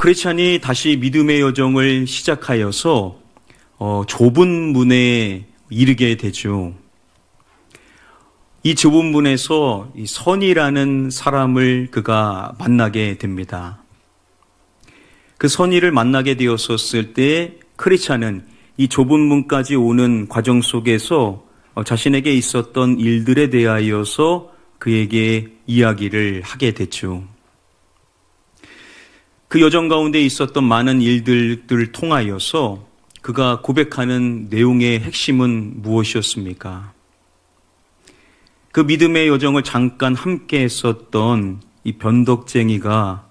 크리스찬이 다시 믿음의 여정을 시작하여서 좁은 문에 이르게 되죠. 이 좁은 문에서 이 선이라는 사람을 그가 만나게 됩니다. 그 선이를 만나게 되었었을 때 크리스찬은 이 좁은 문까지 오는 과정 속에서 자신에게 있었던 일들에 대하여서 그에게 이야기를 하게 됐죠. 그 여정 가운데 있었던 많은 일들을 통하여서 그가 고백하는 내용의 핵심은 무엇이었습니까? 그 믿음의 여정을 잠깐 함께 했었던 이 변덕쟁이가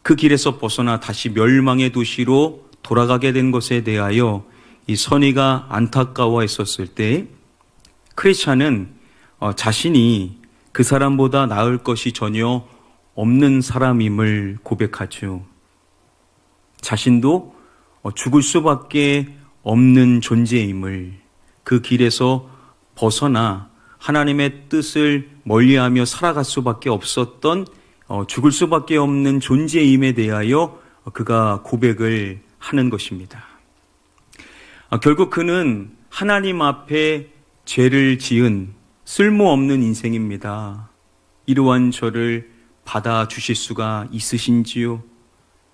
그 길에서 벗어나 다시 멸망의 도시로 돌아가게 된 것에 대하여 이 선의가 안타까워했었을 때 크리스찬은 자신이 그 사람보다 나을 것이 전혀 없는 사람임을 고백하죠. 자신도 죽을 수밖에 없는 존재임을, 그 길에서 벗어나 하나님의 뜻을 멀리하며 살아갈 수밖에 없었던 죽을 수밖에 없는 존재임에 대하여 그가 고백을 하는 것입니다. 결국 그는 하나님 앞에 죄를 지은 쓸모없는 인생입니다. 이러한 저를 받아주실 수가 있으신지요?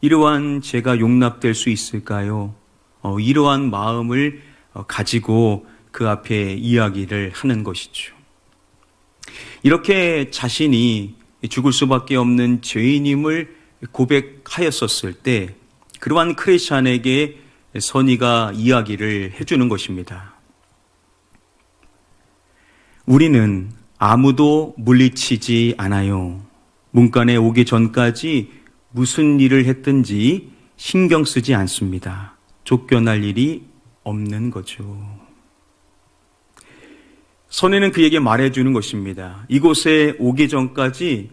이러한 제가 용납될 수 있을까요? 이러한 마음을 가지고 그 앞에 이야기를 하는 것이죠. 이렇게 자신이 죽을 수밖에 없는 죄인임을 고백하였었을 때 그러한 크리스찬에게 선의가 이야기를 해주는 것입니다. 우리는 아무도 물리치지 않아요. 문간에 오기 전까지 무슨 일을 했든지 신경 쓰지 않습니다. 쫓겨날 일이 없는 거죠. 선의는 그에게 말해주는 것입니다. 이곳에 오기 전까지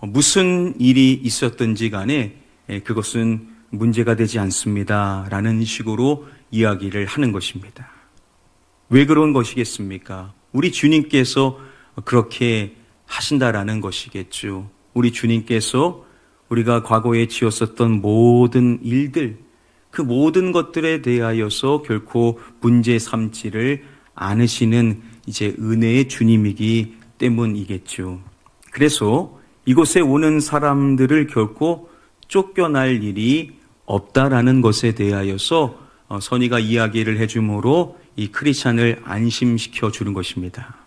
무슨 일이 있었든지 간에 그것은 문제가 되지 않습니다. 라는 식으로 이야기를 하는 것입니다. 왜 그런 것이겠습니까? 우리 주님께서 그렇게 하신다라는 것이겠죠. 우리 주님께서 우리가 과거에 지었었던 모든 일들, 그 모든 것들에 대하여서 결코 문제 삼지를 않으시는 이제 은혜의 주님이기 때문이겠죠. 그래서 이곳에 오는 사람들을 결코 쫓겨날 일이 없다라는 것에 대하여서 선의가 이야기를 해주므로 이 크리스찬을 안심시켜 주는 것입니다.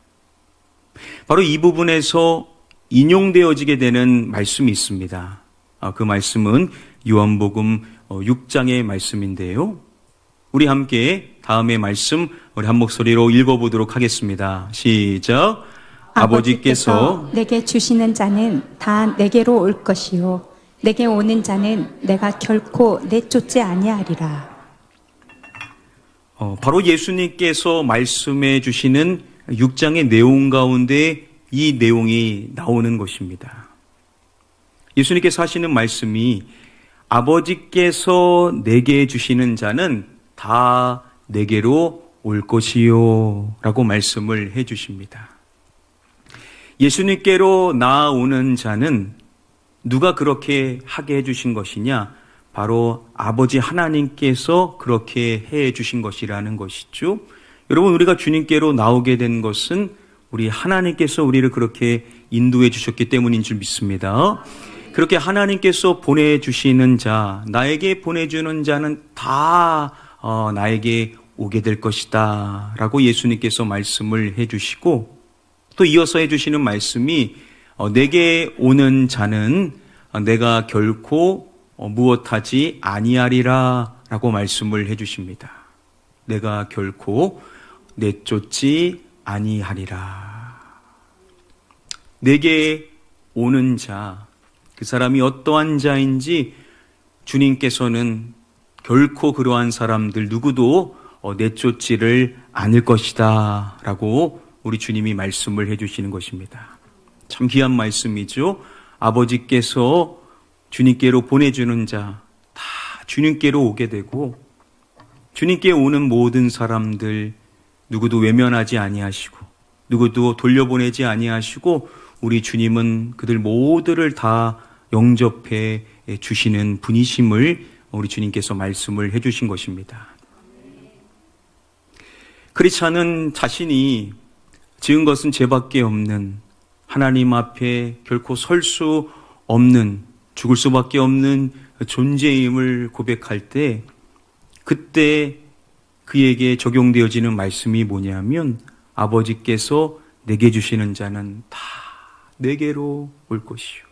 바로 이 부분에서 인용되어지게 되는 말씀이 있습니다. 그 말씀은 요한복음 6장의 말씀인데요. 우리 함께 다음의 말씀 우리 한 목소리로 읽어보도록 하겠습니다. 시작. 아버지께서 내게 주시는 자는 다 내게로 올 것이요 내게 오는 자는 내가 결코 내쫓지 아니하리라. 바로 예수님께서 말씀해 주시는 6장의 내용 가운데 이 내용이 나오는 것입니다. 예수님께서 하시는 말씀이 아버지께서 내게 주시는 자는 다 내게로 올 것이요 라고 말씀을 해 주십니다. 예수님께로 나아오는 자는 누가 그렇게 하게 해 주신 것이냐? 바로 아버지 하나님께서 그렇게 해 주신 것이라는 것이죠. 여러분, 우리가 주님께로 나오게 된 것은 우리 하나님께서 우리를 그렇게 인도해 주셨기 때문인 줄 믿습니다. 그렇게 하나님께서 보내주시는 자, 나에게 보내주는 자는 다 나에게 오게 될 것이다 라고 예수님께서 말씀을 해주시고, 또 이어서 해주시는 말씀이 내게 오는 자는 내가 결코 무엇하지 아니하리라 라고 말씀을 해주십니다. 내가 결코 내쫓지 아니하리라. 내게 오는 자, 그 사람이 어떠한 자인지 주님께서는 결코 그러한 사람들 누구도 내쫓지를 않을 것이다 라고 우리 주님이 말씀을 해주시는 것입니다. 참 귀한 말씀이죠. 아버지께서 주님께로 보내주는 자 다 주님께로 오게 되고, 주님께 오는 모든 사람들 누구도 외면하지 아니하시고 누구도 돌려보내지 아니하시고 우리 주님은 그들 모두를 다 영접해 주시는 분이심을 우리 주님께서 말씀을 해주신 것입니다. 크리스찬은 자신이 지은 것은 죄밖에 없는, 하나님 앞에 결코 설 수 없는, 죽을 수밖에 없는 존재임을 고백할 때, 그때 그에게 적용되어지는 말씀이 뭐냐면, 아버지께서 내게 주시는 자는 다 내게로 올 것이요.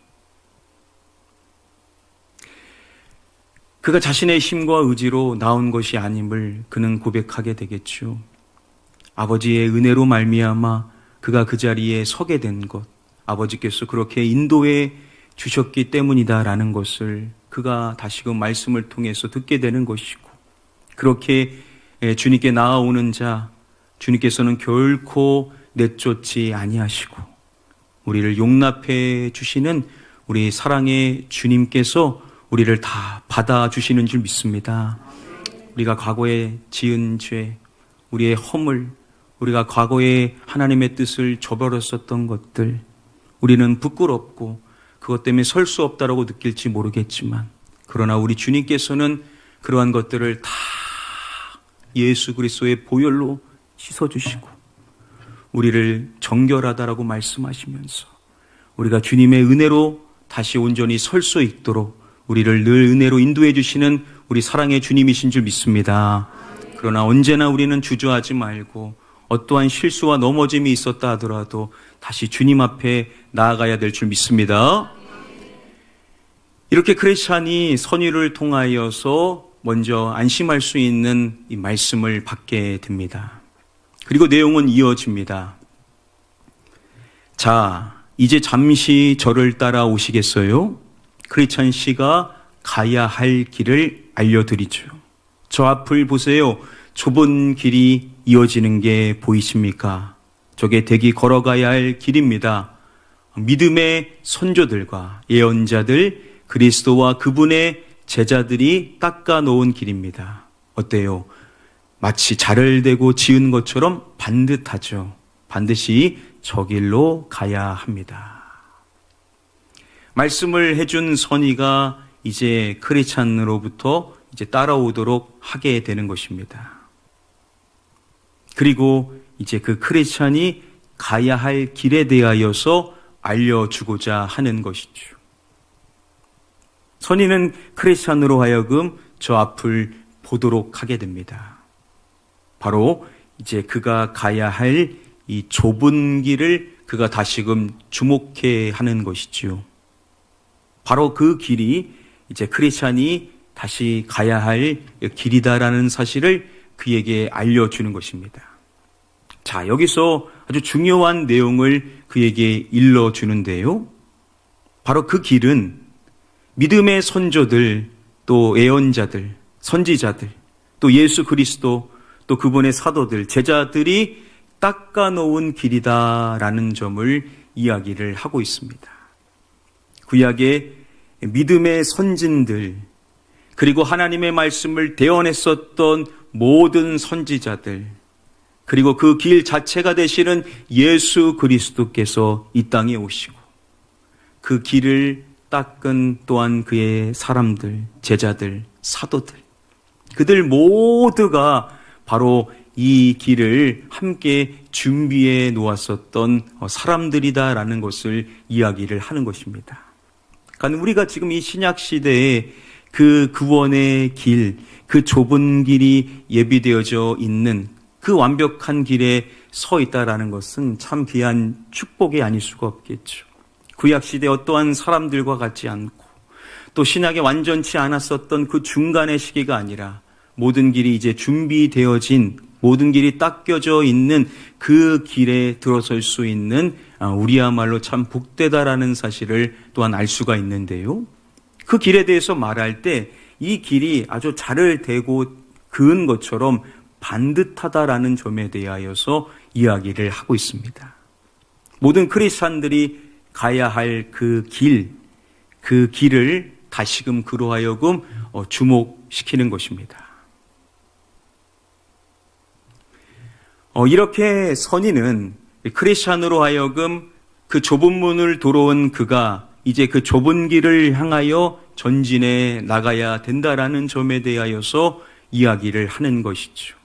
그가 자신의 힘과 의지로 나온 것이 아님을 그는 고백하게 되겠죠. 아버지의 은혜로 말미암아 그가 그 자리에 서게 된 것, 아버지께서 그렇게 인도해 주셨기 때문이다라는 것을 그가 다시금 말씀을 통해서 듣게 되는 것이고, 그렇게 주님께 나아오는 자, 주님께서는 결코 내쫓지 아니하시고 우리를 용납해 주시는 우리 사랑의 주님께서 우리를 다 받아주시는 줄 믿습니다. 우리가 과거에 지은 죄, 우리의 허물, 우리가 과거에 하나님의 뜻을 저버렸었던 것들, 우리는 부끄럽고 그것 때문에 설 수 없다라고 느낄지 모르겠지만, 그러나 우리 주님께서는 그러한 것들을 다 예수 그리스도의 보혈로 씻어주시고 우리를 정결하다라고 말씀하시면서 우리가 주님의 은혜로 다시 온전히 설 수 있도록 우리를 늘 은혜로 인도해 주시는 우리 사랑의 주님이신 줄 믿습니다. 그러나 언제나 우리는 주저하지 말고 어떠한 실수와 넘어짐이 있었다 하더라도 다시 주님 앞에 나아가야 될 줄 믿습니다. 이렇게 크리스찬이 선의를 통하여서 먼저 안심할 수 있는 이 말씀을 받게 됩니다. 그리고 내용은 이어집니다. 자, 이제 잠시 저를 따라오시겠어요? 크리스찬 씨가 가야 할 길을 알려드리죠. 저 앞을 보세요. 좁은 길이 이어지는 게 보이십니까? 저게 댁이 걸어가야 할 길입니다. 믿음의 선조들과 예언자들, 그리스도와 그분의 제자들이 닦아놓은 길입니다. 어때요? 마치 자를 대고 지은 것처럼 반듯하죠. 반드시 저 길로 가야 합니다. 말씀을 해준 선의가 이제 크리스찬으로부터 이제 따라오도록 하게 되는 것입니다. 그리고 이제 그 크리스찬이 가야 할 길에 대하여서 알려주고자 하는 것이죠. 선의는 크리스찬으로 하여금 저 앞을 보도록 하게 됩니다. 바로 이제 그가 가야 할 이 좁은 길을 그가 다시금 주목해 하는 것이지요. 바로 그 길이 이제 크리스찬이 다시 가야 할 길이다라는 사실을 그에게 알려주는 것입니다. 자, 여기서 아주 중요한 내용을 그에게 일러주는데요. 바로 그 길은 믿음의 선조들, 또 예언자들, 선지자들, 또 예수 그리스도, 또 그분의 사도들, 제자들이 닦아놓은 길이다라는 점을 이야기를 하고 있습니다. 구약의 믿음의 선진들, 그리고 하나님의 말씀을 대언했었던 모든 선지자들, 그리고 그 길 자체가 되시는 예수 그리스도께서 이 땅에 오시고 그 길을 닦은 또한 그의 사람들, 제자들, 사도들, 그들 모두가 바로 이 길을 함께 준비해 놓았었던 사람들이다라는 것을 이야기를 하는 것입니다. 그러니까 우리가 지금 이 신약 시대에 그 구원의 길, 그 좁은 길이 예비되어져 있는 그 완벽한 길에 서 있다라는 것은 참 귀한 축복이 아닐 수가 없겠죠. 구약 시대 어떠한 사람들과 같지 않고 또 신약에 완전치 않았었던 그 중간의 시기가 아니라 모든 길이 이제 준비되어진, 모든 길이 닦여져 있는 그 길에 들어설 수 있는 우리야말로 참 복되다라는 사실을 또한 알 수가 있는데요. 그 길에 대해서 말할 때 이 길이 아주 자를 대고 그은 것처럼 반듯하다라는 점에 대하여서 이야기를 하고 있습니다. 모든 크리스찬들이 가야 할 그 길, 그 길을 다시금 그로 하여금 주목시키는 것입니다. 이렇게 선의는 크리스찬으로 하여금 그 좁은 문을 들어온 그가 이제 그 좁은 길을 향하여 전진해 나가야 된다라는 점에 대하여서 이야기를 하는 것이죠.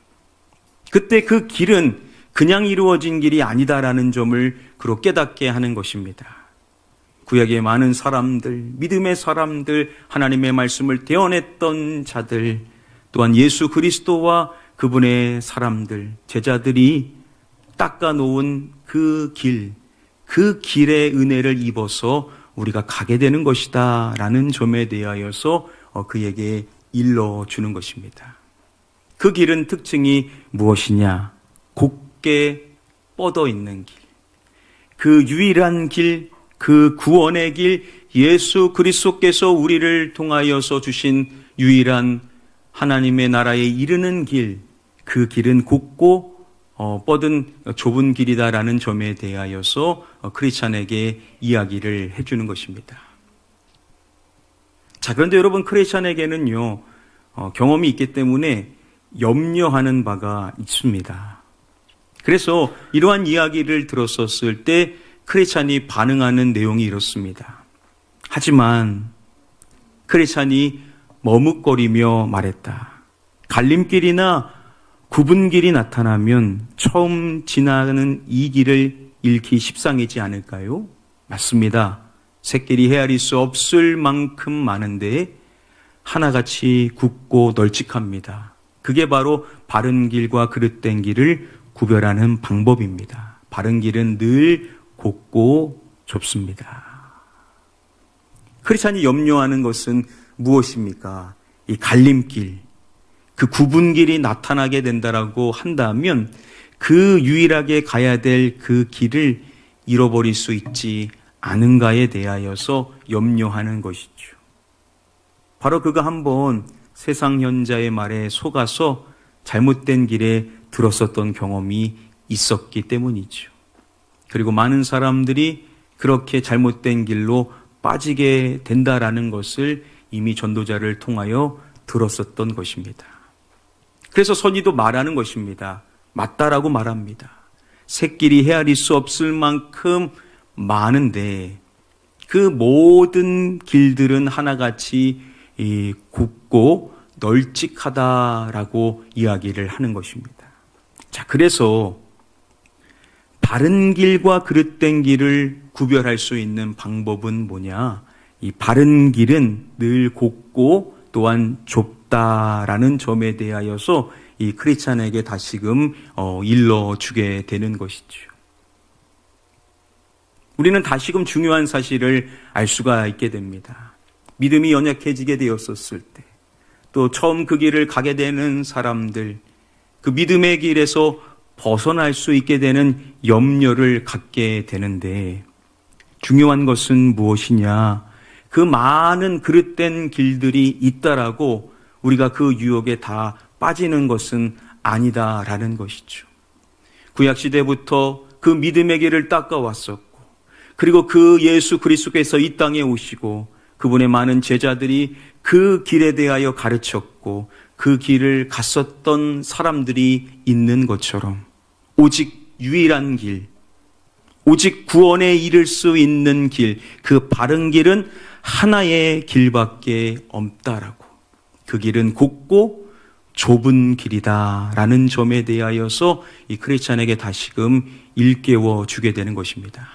그때 그 길은 그냥 이루어진 길이 아니다라는 점을 그로 깨닫게 하는 것입니다. 구약의 많은 사람들, 믿음의 사람들, 하나님의 말씀을 대언했던 자들, 또한 예수 그리스도와 그분의 사람들, 제자들이 닦아놓은 그 길, 그 길의 은혜를 입어서 우리가 가게 되는 것이다 라는 점에 대하여서 그에게 일러주는 것입니다. 그 길은 특징이 무엇이냐? 곱게 뻗어 있는 길, 그 유일한 길, 그 구원의 길, 예수 그리스도께서 우리를 통하여서 주신 유일한 하나님의 나라에 이르는 길, 그 길은 곱고 뻗은 좁은 길이다라는 점에 대하여서 크리스찬에게 이야기를 해주는 것입니다. 자, 그런데 여러분, 크리스찬에게는요, 경험이 있기 때문에 염려하는 바가 있습니다. 그래서 이러한 이야기를 들었었을 때 크리스찬이 반응하는 내용이 이렇습니다. 하지만 크리스찬이 머뭇거리며 말했다. 갈림길이나 굽은 길이 나타나면 처음 지나는 이 길을 잃기 십상이지 않을까요? 맞습니다. 샛길이 헤아릴 수 없을 만큼 많은데 하나같이 굽고 널찍합니다. 그게 바로 바른 길과 그릇된 길을 구별하는 방법입니다. 바른 길은 늘 곱고 좁습니다. 크리스찬이 염려하는 것은 무엇입니까? 이 갈림길, 그 굽은 길이 나타나게 된다라고 한다면 그 유일하게 가야 될 그 길을 잃어버릴 수 있지 않은가에 대하여서 염려하는 것이죠. 바로 그가 한번 세상 현자의 말에 속아서 잘못된 길에 들었었던 경험이 있었기 때문이죠. 그리고 많은 사람들이 그렇게 잘못된 길로 빠지게 된다라는 것을 이미 전도자를 통하여 들었었던 것입니다. 그래서 선지도 말하는 것입니다. 맞다라고 말합니다. 샛길이 헤아릴 수 없을 만큼 많은데 그 모든 길들은 하나같이 굽고 널찍하다라고 이야기를 하는 것입니다. 자, 그래서 바른 길과 그릇된 길을 구별할 수 있는 방법은 뭐냐? 이 바른 길은 늘 곱고 또한 좁다라는 점에 대하여서 이 크리스찬에게 다시금 일러주게 되는 것이죠. 우리는 다시금 중요한 사실을 알 수가 있게 됩니다. 믿음이 연약해지게 되었었을 때, 또 처음 그 길을 가게 되는 사람들, 그 믿음의 길에서 벗어날 수 있게 되는 염려를 갖게 되는데, 중요한 것은 무엇이냐? 그 많은 그릇된 길들이 있다라고 우리가 그 유혹에 다 빠지는 것은 아니다라는 것이죠. 구약시대부터 그 믿음의 길을 닦아왔었고, 그리고 그 예수 그리스도께서 이 땅에 오시고 그분의 많은 제자들이 그 길에 대하여 가르쳤고 그 길을 갔었던 사람들이 있는 것처럼 오직 유일한 길, 오직 구원에 이를 수 있는 길, 그 바른 길은 하나의 길밖에 없다라고. 그 길은 곱고 좁은 길이다라는 점에 대하여서 이 크리스찬에게 다시금 일깨워 주게 되는 것입니다.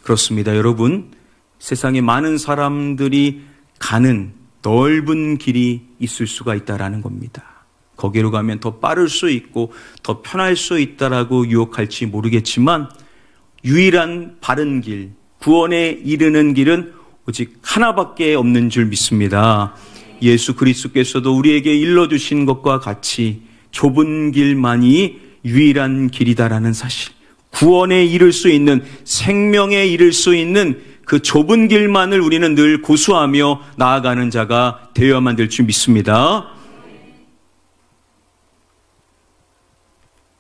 그렇습니다. 여러분, 세상에 많은 사람들이 가는 넓은 길이 있을 수가 있다라는 겁니다. 거기로 가면 더 빠를 수 있고 더 편할 수 있다라고 유혹할지 모르겠지만 유일한 바른 길, 구원에 이르는 길은 오직 하나밖에 없는 줄 믿습니다. 예수 그리스도께서도 우리에게 일러주신 것과 같이 좁은 길만이 유일한 길이다라는 사실, 구원에 이를 수 있는, 생명에 이를 수 있는 그 좁은 길만을 우리는 늘 고수하며 나아가는 자가 되어야만 될 줄 믿습니다.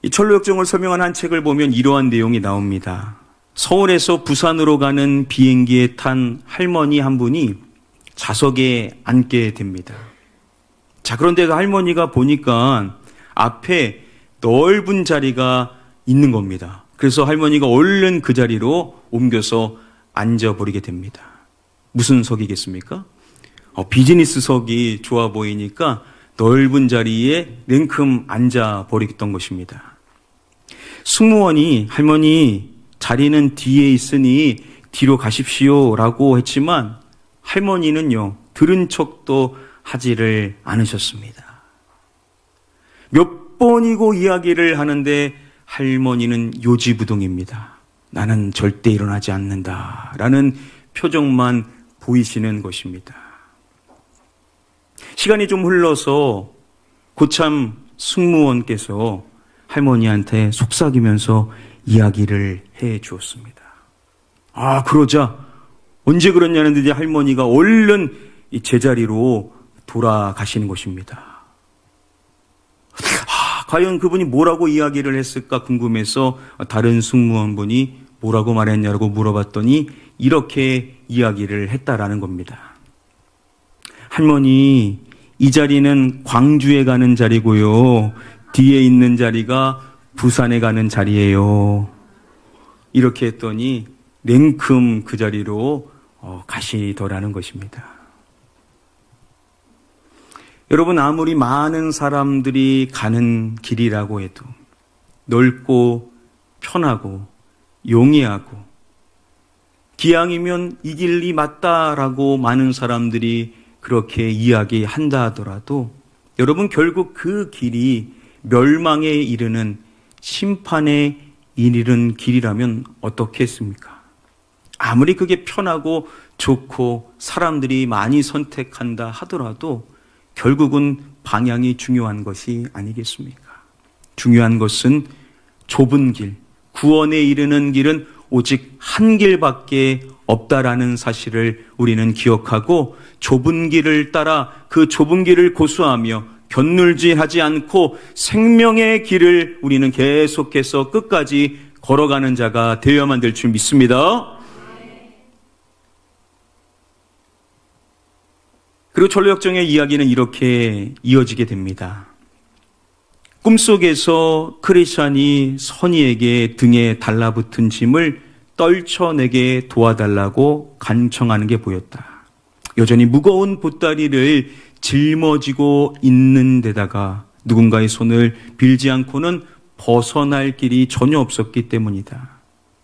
이 철로역정을 설명한 한 책을 보면 이러한 내용이 나옵니다. 서울에서 부산으로 가는 비행기에 탄 할머니 한 분이 좌석에 앉게 됩니다. 자, 그런데 그 할머니가 보니까 앞에 넓은 자리가 있는 겁니다. 그래서 할머니가 얼른 그 자리로 옮겨서 앉아버리게 됩니다. 무슨 석이겠습니까? 비즈니스석이 좋아 보이니까 넓은 자리에 냉큼 앉아 버리겠던 것입니다. 승무원이 할머니 자리는 뒤에 있으니 뒤로 가십시오 라고 했지만 할머니는요, 들은 척도 하지를 않으셨습니다. 몇 번이고 이야기를 하는데 할머니는 요지부동입니다. 나는 절대 일어나지 않는다 라는 표정만 보이시는 것입니다. 시간이 좀 흘러서 고참 승무원께서 할머니한테 속삭이면서 이야기를 해 주었습니다. 그러자 언제 그랬냐는 듯이 할머니가 얼른 이 제자리로 돌아가시는 것입니다. 과연 그분이 뭐라고 이야기를 했을까 궁금해서 다른 승무원분이 뭐라고 말했냐고 물어봤더니 이렇게 이야기를 했다라는 겁니다. 할머니, 이 자리는 광주에 가는 자리고요. 뒤에 있는 자리가 부산에 가는 자리예요. 이렇게 했더니 냉큼 그 자리로 가시더라는 것입니다. 여러분, 아무리 많은 사람들이 가는 길이라고 해도 넓고 편하고 용이하고 기왕이면 이 길이 맞다라고 많은 사람들이 그렇게 이야기한다 하더라도 여러분, 결국 그 길이 멸망에 이르는 심판에 이르는 길이라면 어떻게 했습니까? 아무리 그게 편하고 좋고 사람들이 많이 선택한다 하더라도 결국은 방향이 중요한 것이 아니겠습니까? 중요한 것은 좁은 길, 구원에 이르는 길은 오직 한 길밖에 없다라는 사실을 우리는 기억하고 좁은 길을 따라 그 좁은 길을 고수하며 견눌지하지 않고 생명의 길을 우리는 계속해서 끝까지 걸어가는 자가 되어야만 될 줄 믿습니다. 그리고 전로역정의 이야기는 이렇게 이어지게 됩니다. 꿈속에서 크리스찬이 선희에게 등에 달라붙은 짐을 떨쳐내게 도와달라고 간청하는 게 보였다. 여전히 무거운 보따리를 짊어지고 있는 데다가 누군가의 손을 빌지 않고는 벗어날 길이 전혀 없었기 때문이다.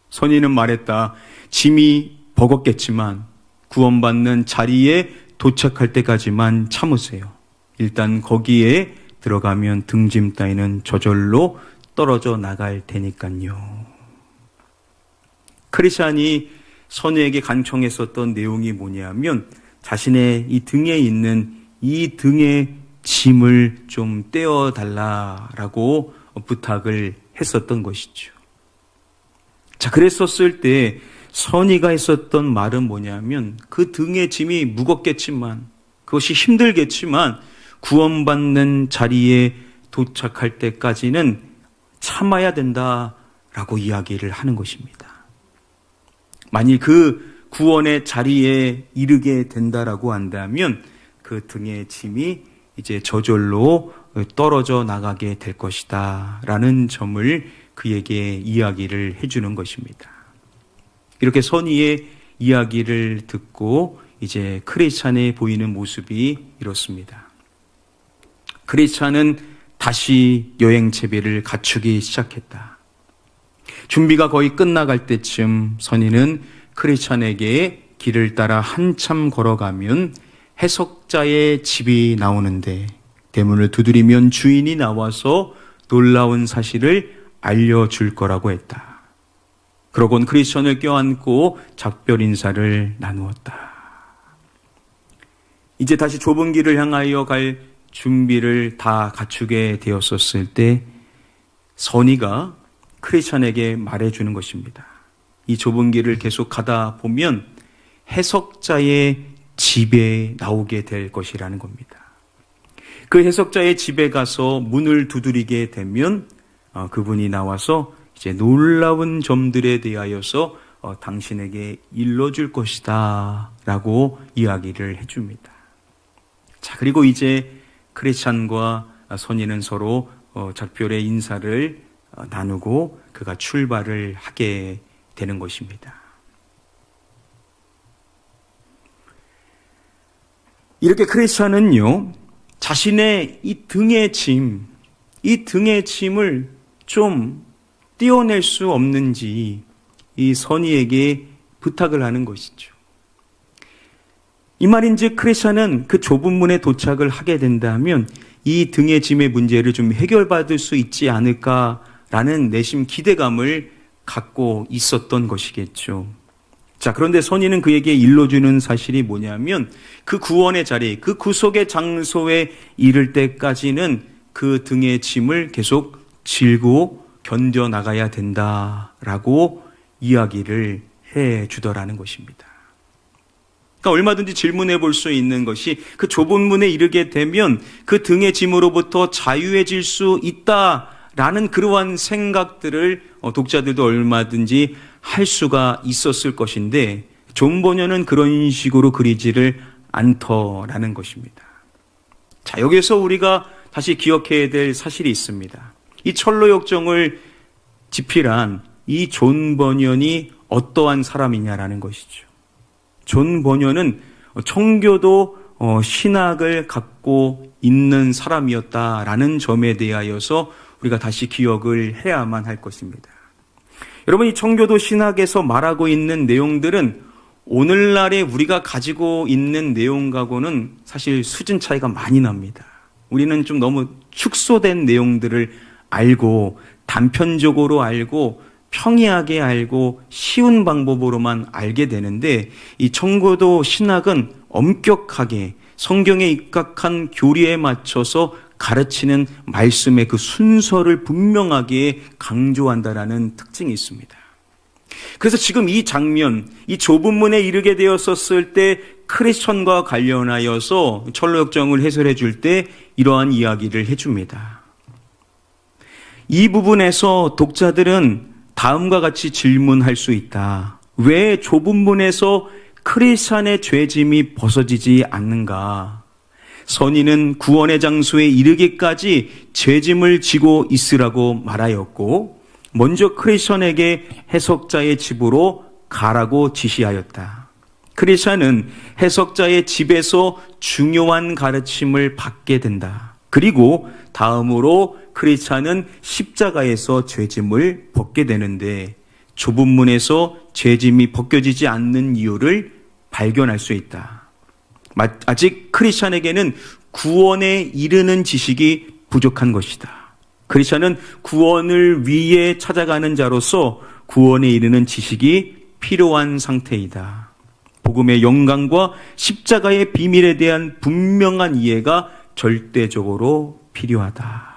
선희는 말했다. 짐이 버겁겠지만 구원받는 자리에 도착할 때까지만 참으세요. 일단 거기에 들어가면 등짐 따위는 저절로 떨어져 나갈 테니까요. 크리스찬이 선우에게 간청했었던 내용이 뭐냐면 자신의 이 등에 있는 이 등의 짐을 좀 떼어달라라고 부탁을 했었던 것이죠. 자, 그랬었을 때 선의가 했었던 말은 뭐냐면 그 등의 짐이 무겁겠지만 그것이 힘들겠지만 구원받는 자리에 도착할 때까지는 참아야 된다라고 이야기를 하는 것입니다. 만일 그 구원의 자리에 이르게 된다라고 한다면 그 등의 짐이 이제 저절로 떨어져 나가게 될 것이다 라는 점을 그에게 이야기를 해주는 것입니다. 이렇게 선의의 이야기를 듣고 이제 크리스찬에 보이는 모습이 이렇습니다. 크리스찬은 다시 여행 채비를 갖추기 시작했다. 준비가 거의 끝나갈 때쯤 선의는 크리스찬에게 길을 따라 한참 걸어가면 해석자의 집이 나오는데 대문을 두드리면 주인이 나와서 놀라운 사실을 알려줄 거라고 했다. 그러곤 크리스찬을 껴안고 작별 인사를 나누었다. 이제 다시 좁은 길을 향하여 갈 준비를 다 갖추게 되었었을 때 선의가 크리스찬에게 말해주는 것입니다. 이 좁은 길을 계속 가다 보면 해석자의 집에 나오게 될 것이라는 겁니다. 그 해석자의 집에 가서 문을 두드리게 되면 그분이 나와서 이제 놀라운 점들에 대하여서 당신에게 일러줄 것이다 라고 이야기를 해줍니다. 자, 그리고 이제 크리스찬과 선의는 서로 작별의 인사를 나누고 그가 출발을 하게 되는 것입니다. 이렇게 크리스찬은요, 자신의 이 등의 짐을 좀 떼어낼 수 없는지 이 선의에게 부탁을 하는 것이죠. 이 말인즉 크리스찬은 그 좁은 문에 도착을 하게 된다면 이 등의 짐의 문제를 좀 해결받을 수 있지 않을까라는 내심 기대감을 갖고 있었던 것이겠죠. 자, 그런데 선의는 그에게 일러주는 사실이 뭐냐면 그 구원의 자리, 그 구속의 장소에 이를 때까지는 그 등의 짐을 계속 질고 견뎌나가야 된다라고 이야기를 해 주더라는 것입니다. 그러니까 얼마든지 질문해 볼 수 있는 것이 그 좁은 문에 이르게 되면 그 등의 짐으로부터 자유해질 수 있다라는 그러한 생각들을 독자들도 얼마든지 할 수가 있었을 것인데 존 버녀는 그런 식으로 그리지를 않더라는 것입니다. 자, 여기서 우리가 다시 기억해야 될 사실이 있습니다. 이 철로 역정을 집필한 이 존 버년이 어떠한 사람이냐라는 것이죠. 존 버년은 청교도 신학을 갖고 있는 사람이었다라는 점에 대하여서 우리가 다시 기억을 해야만 할 것입니다. 여러분, 이 청교도 신학에서 말하고 있는 내용들은 오늘날에 우리가 가지고 있는 내용과고는 사실 수준 차이가 많이 납니다. 우리는 좀 너무 축소된 내용들을 알고 단편적으로 알고 평이하게 알고 쉬운 방법으로만 알게 되는데 이 청교도 신학은 엄격하게 성경에 입각한 교리에 맞춰서 가르치는 말씀의 그 순서를 분명하게 강조한다라는 특징이 있습니다. 그래서 지금 이 장면, 이 좁은 문에 이르게 되었었을 때 크리스천과 관련하여서 철로 역정을 해설해 줄 때 이러한 이야기를 해줍니다. 이 부분에서 독자들은 다음과 같이 질문할 수 있다. 왜 좁은 문에서 크리스찬의 죄짐이 벗어지지 않는가? 선인은 구원의 장소에 이르기까지 죄짐을 지고 있으라고 말하였고 먼저 크리스찬에게 해석자의 집으로 가라고 지시하였다. 크리스찬은 해석자의 집에서 중요한 가르침을 받게 된다. 그리고 다음으로 크리스찬은 십자가에서 죄짐을 벗게 되는데 좁은 문에서 죄짐이 벗겨지지 않는 이유를 발견할 수 있다. 아직 크리스찬에게는 구원에 이르는 지식이 부족한 것이다. 크리스찬은 구원을 위해 찾아가는 자로서 구원에 이르는 지식이 필요한 상태이다. 복음의 영광과 십자가의 비밀에 대한 분명한 이해가 절대적으로 필요하다.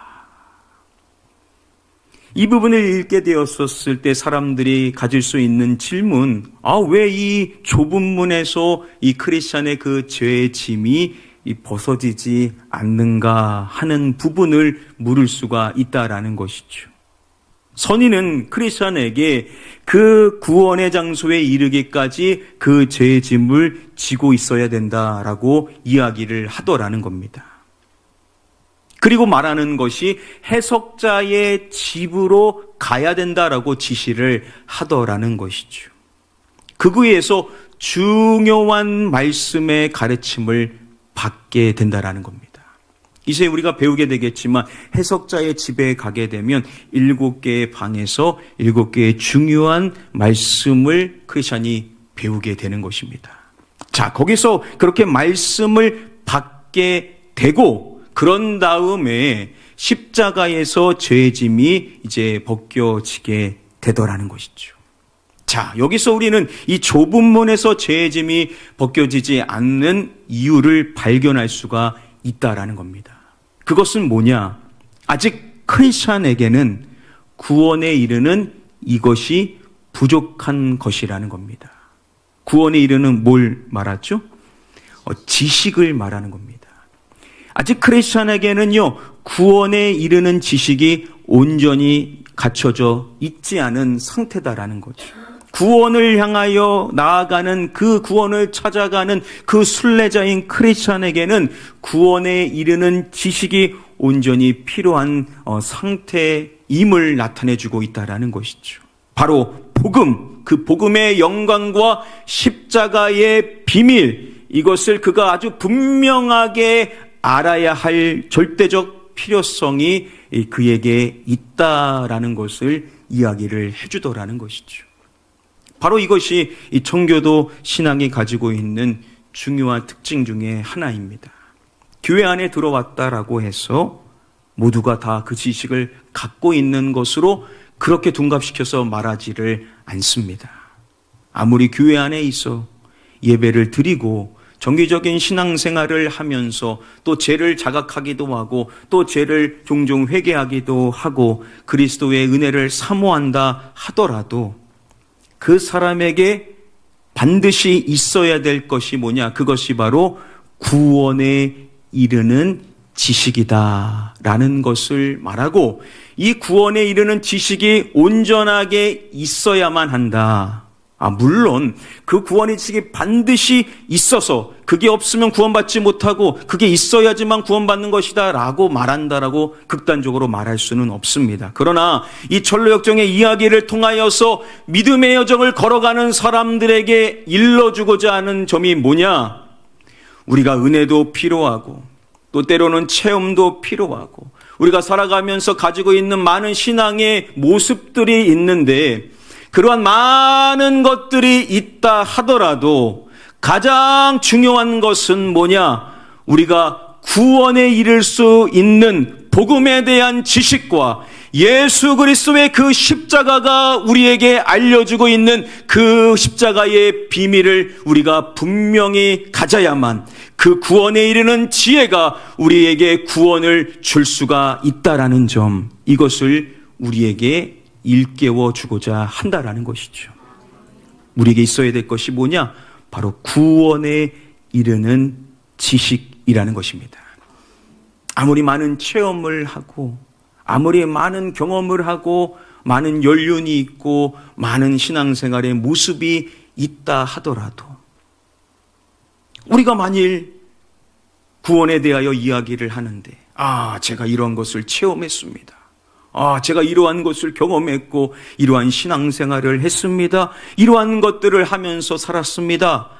이 부분을 읽게 되었었을 때 사람들이 가질 수 있는 질문, 왜 이 좁은 문에서 이 크리스찬의 그 죄의 짐이 벗어지지 않는가 하는 부분을 물을 수가 있다라는 것이죠. 선인은 크리스찬에게 그 구원의 장소에 이르기까지 그 죄의 짐을 지고 있어야 된다라고 이야기를 하더라는 겁니다. 그리고 말하는 것이 해석자의 집으로 가야 된다라고 지시를 하더라는 것이죠. 극의에서 중요한 말씀의 가르침을 받게 된다라는 겁니다. 이제 우리가 배우게 되겠지만 해석자의 집에 가게 되면 7개의 방에서 7개의 중요한 말씀을 크리스찬이 배우게 되는 것입니다. 자, 거기서 그렇게 말씀을 받게 되고 그런 다음에 십자가에서 죄의 짐이 이제 벗겨지게 되더라는 것이죠. 자, 여기서 우리는 이 좁은 문에서 죄의 짐이 벗겨지지 않는 이유를 발견할 수가 있다라는 겁니다. 그것은 뭐냐? 아직 크리스찬에게는 구원에 이르는 이것이 부족한 것이라는 겁니다. 구원에 이르는 뭘 말하죠? 지식을 말하는 겁니다. 아직 크리스찬에게는요, 구원에 이르는 지식이 온전히 갖춰져 있지 않은 상태다라는 거죠. 구원을 향하여 나아가는 그 구원을 찾아가는 그 순례자인 크리스찬에게는 구원에 이르는 지식이 온전히 필요한 상태임을 나타내주고 있다라는 것이죠. 바로 복음, 그 복음의 영광과 십자가의 비밀, 이것을 그가 아주 분명하게 알아야 할 절대적 필요성이 그에게 있다라는 것을 이야기를 해주더라는 것이죠. 바로 이것이 이 청교도 신앙이 가지고 있는 중요한 특징 중에 하나입니다. 교회 안에 들어왔다라고 해서 모두가 다 그 지식을 갖고 있는 것으로 그렇게 둔갑시켜서 말하지를 않습니다. 아무리 교회 안에 있어 예배를 드리고 정기적인 신앙생활을 하면서 또 죄를 자각하기도 하고 또 죄를 종종 회개하기도 하고 그리스도의 은혜를 사모한다 하더라도 그 사람에게 반드시 있어야 될 것이 뭐냐? 그것이 바로 구원에 이르는 지식이다라는 것을 말하고 이 구원에 이르는 지식이 온전하게 있어야만 한다. 물론 그 구원의 지식이 반드시 있어서 그게 없으면 구원받지 못하고 그게 있어야지만 구원받는 것이다 라고 말한다라고 극단적으로 말할 수는 없습니다. 그러나 이 철로역정의 이야기를 통하여서 믿음의 여정을 걸어가는 사람들에게 일러주고자 하는 점이 뭐냐? 우리가 은혜도 필요하고 또 때로는 체험도 필요하고 우리가 살아가면서 가지고 있는 많은 신앙의 모습들이 있는데 그러한 많은 것들이 있다 하더라도 가장 중요한 것은 뭐냐? 우리가 구원에 이를 수 있는 복음에 대한 지식과 예수 그리스도의 그 십자가가 우리에게 알려주고 있는 그 십자가의 비밀을 우리가 분명히 가져야만 그 구원에 이르는 지혜가 우리에게 구원을 줄 수가 있다라는 점, 이것을 우리에게 일깨워 주고자 한다라는 것이죠. 우리에게 있어야 될 것이 뭐냐? 바로 구원에 이르는 지식이라는 것입니다. 아무리 많은 체험을 하고 아무리 많은 경험을 하고 많은 연륜이 있고 많은 신앙생활의 모습이 있다 하더라도 우리가 만일 구원에 대하여 이야기를 하는데 제가 이러한 것을 체험했습니다. 제가 이러한 것을 경험했고 이러한 신앙생활을 했습니다. 이러한 것들을 하면서 살았습니다.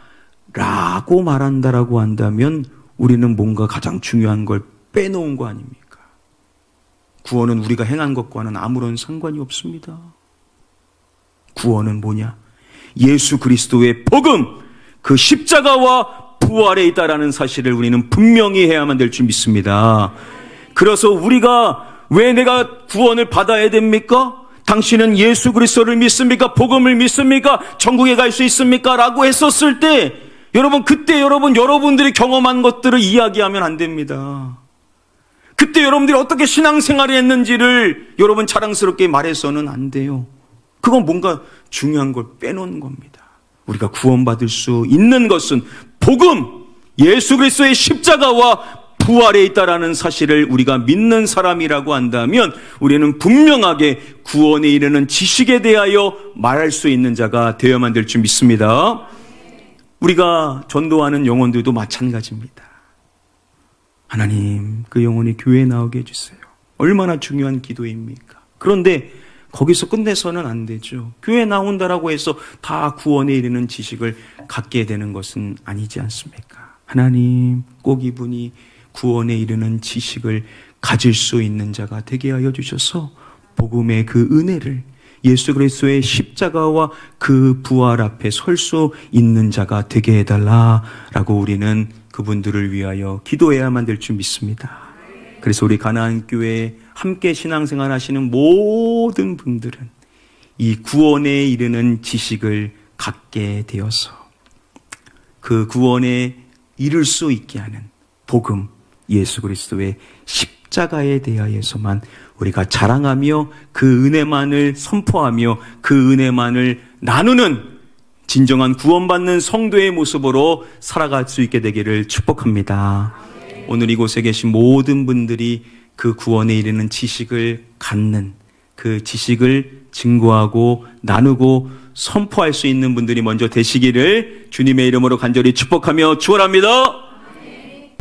라고 말한다라고 한다면 우리는 뭔가 가장 중요한 걸 빼놓은 거 아닙니까? 구원은 우리가 행한 것과는 아무런 상관이 없습니다. 구원은 뭐냐? 예수 그리스도의 복음, 그 십자가와 부활에 있다라는 사실을 우리는 분명히 해야만 될 줄 믿습니다. 그래서 우리가 왜 내가 구원을 받아야 됩니까? 당신은 예수 그리스도를 믿습니까? 복음을 믿습니까? 천국에 갈 수 있습니까? 라고 했었을 때 여러분, 그때 여러분들이 경험한 것들을 이야기하면 안 됩니다. 그때 여러분들이 어떻게 신앙생활을 했는지를 여러분 자랑스럽게 말해서는 안 돼요. 그건 뭔가 중요한 걸 빼놓은 겁니다. 우리가 구원받을 수 있는 것은 복음, 예수 그리스도의 십자가와 부활에 있다라는 사실을 우리가 믿는 사람이라고 한다면 우리는 분명하게 구원에 이르는 지식에 대하여 말할 수 있는 자가 되어야만 될 줄 믿습니다. 우리가 전도하는 영혼들도 마찬가지입니다. 하나님, 그 영혼이 교회에 나오게 해주세요. 얼마나 중요한 기도입니까? 그런데 거기서 끝내서는 안 되죠. 교회에 나온다라고 해서 다 구원에 이르는 지식을 갖게 되는 것은 아니지 않습니까? 하나님, 꼭 이분이 구원에 이르는 지식을 가질 수 있는 자가 되게 하여 주셔서 복음의 그 은혜를, 예수 그리스도의 십자가와 그 부활 앞에 설 수 있는 자가 되게 해달라라고 우리는 그분들을 위하여 기도해야만 될 줄 믿습니다. 그래서 우리 가나안 교회에 함께 신앙생활 하시는 모든 분들은 이 구원에 이르는 지식을 갖게 되어서 그 구원에 이를 수 있게 하는 복음, 예수 그리스도의 십자가에 대하여서만 우리가 자랑하며 그 은혜만을 선포하며 그 은혜만을 나누는 진정한 구원받는 성도의 모습으로 살아갈 수 있게 되기를 축복합니다. 오늘 이곳에 계신 모든 분들이 그 구원에 이르는 지식을 갖는, 그 지식을 증거하고 나누고 선포할 수 있는 분들이 먼저 되시기를 주님의 이름으로 간절히 축복하며 축원합니다.